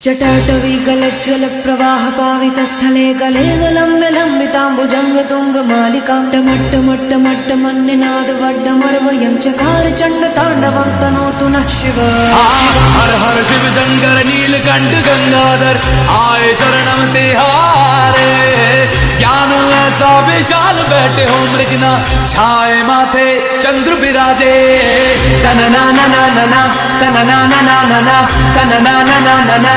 जटाटवी गलज्ज्वल प्रवाह पावितस्थले गले लम्ब्य लम्बिताम्बुजंग तुंग मालिकां टमट्टमट्टमट्टमन्निनादवड्डमर्वयं चकार चंड तांडवं तनोतु नः शिव। हर हर शिव शंकर नीलकंठ गंगाधर आए शरणम तिहारे। ज्ञान ऐसा विशाल बैठे हो मृगना छाए माथे चंद्र विराजे। तन ना ना ना ना ना तन ना ना ना ना ना तन ना ना ना ना ना।